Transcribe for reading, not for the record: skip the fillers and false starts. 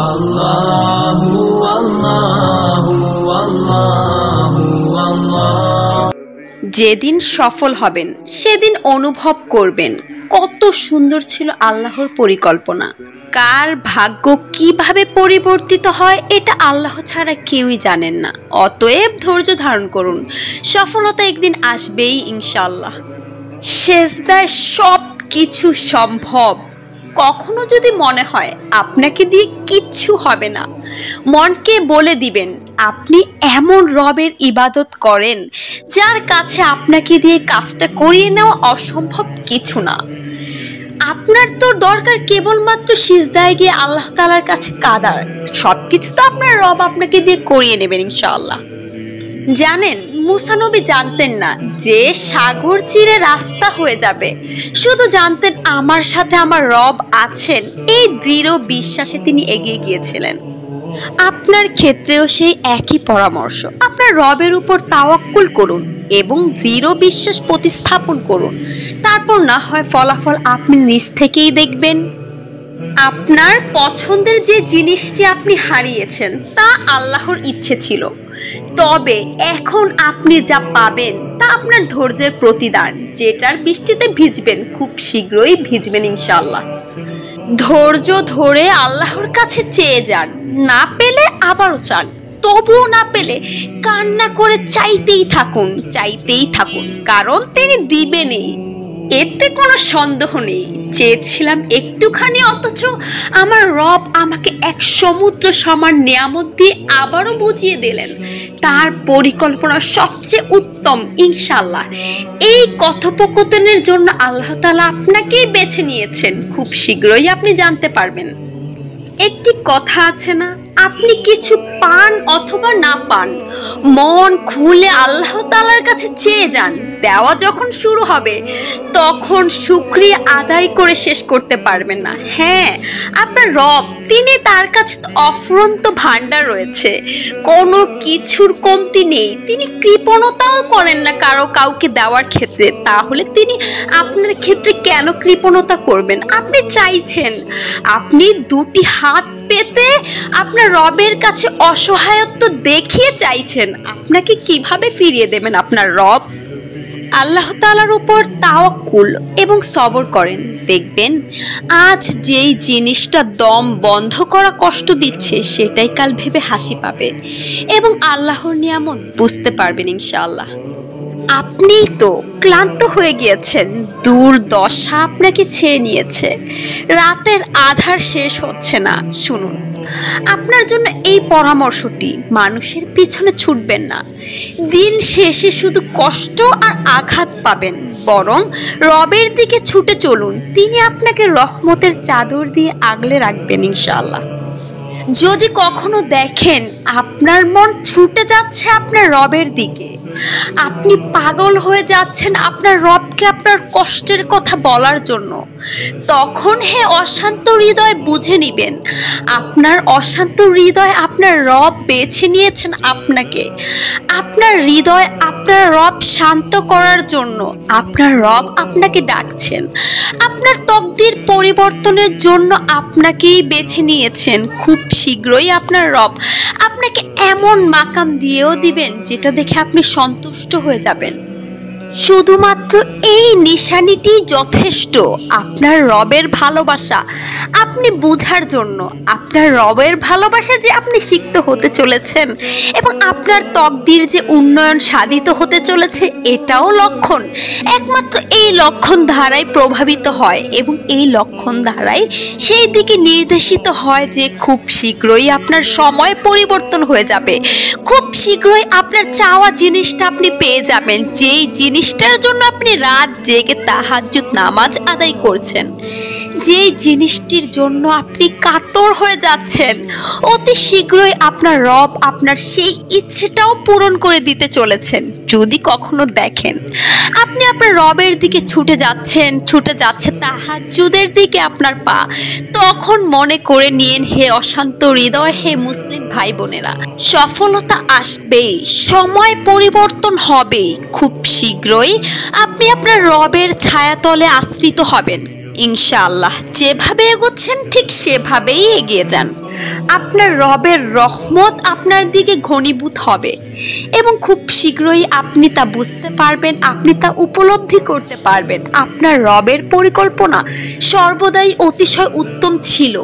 আল্লাহু আল্লাহু আল্লাহু আল্লাহ। যেদিন সফল হবেন সেদিন অনুভব করবেন কত সুন্দর ছিল আল্লাহর পরিকল্পনা। কার ভাগ্য কিভাবে পরিবর্তিত হয় এটা আল্লাহ ছাড়া কেউই জানেন না। অতএব ধৈর্য ধারণ করুন, সফলতা একদিন আসবেই ইনশাআল্লাহ। সেজদায় সব কিছু সম্ভব। কখনো যদি মনে হয় আপনাকে দিয়ে কিচ্ছু হবে না, মনকে বলে দিবেন আপনি এমন রবের ইবাদত করেন যার কাছে আপনাকে দিয়ে কাজটা করিয়ে নেওয়া অসম্ভব কিছু না। আপনার তো দরকার কেবলমাত্র সিজদায় গিয়ে আল্লাহ তাআলার কাছে কাঁদার। সবকিছু তো আপনার রব আপনাকে দিয়ে করিয়ে নেবেন ইনশাআল্লাহ। জানেন, মুসা নবী জানতেন না যে সাগর চিরে রাস্তা হয়ে যাবে, শুধু জানতেন আমার সাথে আমার রব আছেন। এই দৃঢ় বিশ্বাসে তিনি এগিয়ে গিয়েছিলেন। আপনার ক্ষেত্রেও সেই একই পরামর্শ। আপনার রবের উপর তাওয়াক্কুল করুন এবং দৃঢ় বিশ্বাস প্রতিস্থাপন করুন। তারপর না হয় ফলাফল আপনি নিজ থেকেই দেখবেন। আপনার পছন্দের যে জিনিসটি আপনি হারিয়েছেন তা আল্লাহর ইচ্ছে ছিল, তবে এখন আপনি যা পাবেন তা আপনার ধৈর্যের প্রতিদান। যেটার বৃষ্টিতে ভিজবেন খুব শীঘ্রই ভিজবেন ইনশাআল্লাহ। ধৈর্য ধরে আল্লাহর কাছে চেয়ে যান, না পেলে আবারও চান, তবুও না পেলে কান্না করে চাইতেই থাকুন, চাইতেই থাকুন, কারণ তিনি দিবেনই, এতে কোনো সন্দেহ নেই। চেয়েছিলাম একটুখানি, অথচ আমার রব আমাকে এক সমুদ্র সমান নিয়ামত দিয়ে আবারও বুঝিয়ে দিলেন তার পরিকল্পনা সবচেয়ে উত্তম ইনশাআল্লাহ। এই কথোপকথনের জন্য আল্লাহ তাআলা আপনাকেই বেছে নিয়েছেন। খুব শীঘ্রই আপনি জানতে পারবেন। একটি কথা আছে না, আপনি কিছু পান অথবা না পান, মন খুলে আল্লাহ তাআলার কাছে চেয়ে যান। দেওয়া যখন শুরু হবে তখন শুকরিয়া আদায় করে শেষ করতে পারবেন না। হ্যাঁ, আপনার রব, তিনি তার কাছে অফুরন্ত ভান্ডার রয়েছে, কোনো কিছুর কমতি নেই। তিনি কৃপণতাও করেন না কাউকে দেওয়ার ক্ষেত্রে। তাহলে তিনি আপনার ক্ষেত্রে কেন কৃপণতা করবেন? আপনি চাইছেন, আপনি দুটি হাত পেতে আপনার রবের কাছে অসহায়ত্ব দেখিয়ে চাইছেন, আপনাকে কিভাবে ফিরিয়ে দেবেন আপনার রব? আল্লাহ তাআলার উপর তাওয়াক্কুল এবং সবর করেন, দেখবেন আজ যেই জিনিসটা দম বন্ধ করা কষ্ট দিচ্ছে সেটাই কাল ভেবে হাসি পাবে এবং আল্লাহর নিয়ামত বুঝতে পারবেন ইনশাআল্লাহ। আপনি তো ক্লান্ত হয়ে গিয়েছেন, দুর্দশা আপনাকে ছেয়ে নিয়েছে, রাতের আধার শেষ হচ্ছে না। শুনুন, আপনার জন্য এই পরামর্শটি, মানুষের পিছনে ছুটবেন না। দিন শেষে শুধু কষ্ট আর আঘাত পাবেন, বরং রবের দিকে ছুটে চলুন। তিনি আপনাকে রহমতের চাদর দিয়ে আগলে রাখবেন ইনশাআল্লাহ। যদি কখনো দেখেন আপনার মন ছুটে যাচ্ছে আপনার রবের দিকে, আপনি পাগল হয়ে যাচ্ছেন আপনার রবকে আপনার কষ্টের কথা বলার জন্য, তখন হে অশান্ত হৃদয় বুঝে নিবেন আপনার অশান্ত হৃদয় আপনার রব বেছে নিয়েছেন আপনাকে। আপনার হৃদয় আপনার রব শান্ত করার জন্য আপনার রব আপনাকে ডাকছেন। আপনার তকদির পরিবর্তনের জন্য আপনাকেই বেছে নিয়েছেন। খুব শীঘ্রই আপনার রব আপনাকে এমন মাকাম দিয়েও দিবেন যেটা দেখে আপনি সন্তুষ্ট হয়ে যাবেন। শুধুমাত্র এই নিশানিটি যথেষ্ট আপনার রবের ভালোবাসা আপনি বুঝার জন্য। আপনার রবের ভালোবাসা যে আপনি সিক্ত হতে চলেছেন এবং আপনার তকদির যে উন্নয়ন সাধিত হতে চলেছে, এটাও লক্ষণ। একমাত্র এই লক্ষণ ধারায় প্রভাবিত হয় এবং এই লক্ষণ ধারায় সেই দিকে নির্দেশিত হয় যে খুব শীঘ্রই আপনার সময় পরিবর্তন হয়ে যাবে। খুব শীঘ্রই আপনার চাওয়া জিনিসটা আপনি পেয়ে যাবেন, যেই জিনিসটার জন্য আপনি রাত জেগে তাহাজ্জুদ নামাজ আদায় করছেন, যেই জিনিসটির জন্য আপনি কাতর হয়ে যাচ্ছেন। অতি শীঘ্রই আপনার রব আপনার সেই ইচ্ছেটাও পূরণ করে দিতে চলেছেন। যদি কখনো দেখেন আপনি আপনার রবের দিকে ছুটে যাচ্ছে তাহাজ্জুদের দিকে আপনার পা, তখন মনে করে নিয়েন হে অশান্ত হৃদয়, হে মুসলিম ভাই বোনেরা, সফলতা আসবেই, সময় পরিবর্তন হবেই। খুব শীঘ্রই আপনি আপনার রবের ছায়াতলে আশ্রিত হবেন ইনশাআল্লাহ। যেভাবে এগোচ্ছেন ঠিক সেভাবেই এগিয়ে যান। আপনার রবের রহমত আপনার দিকে ঘনীভূত হবে এবং খুব শীঘ্রই আপনি তা বুঝতে পারবেন, আপনি তা উপলব্ধি করতে পারবেন। আপনার রবের পরিকল্পনা সর্বদাই অতিশয় উত্তম ছিল।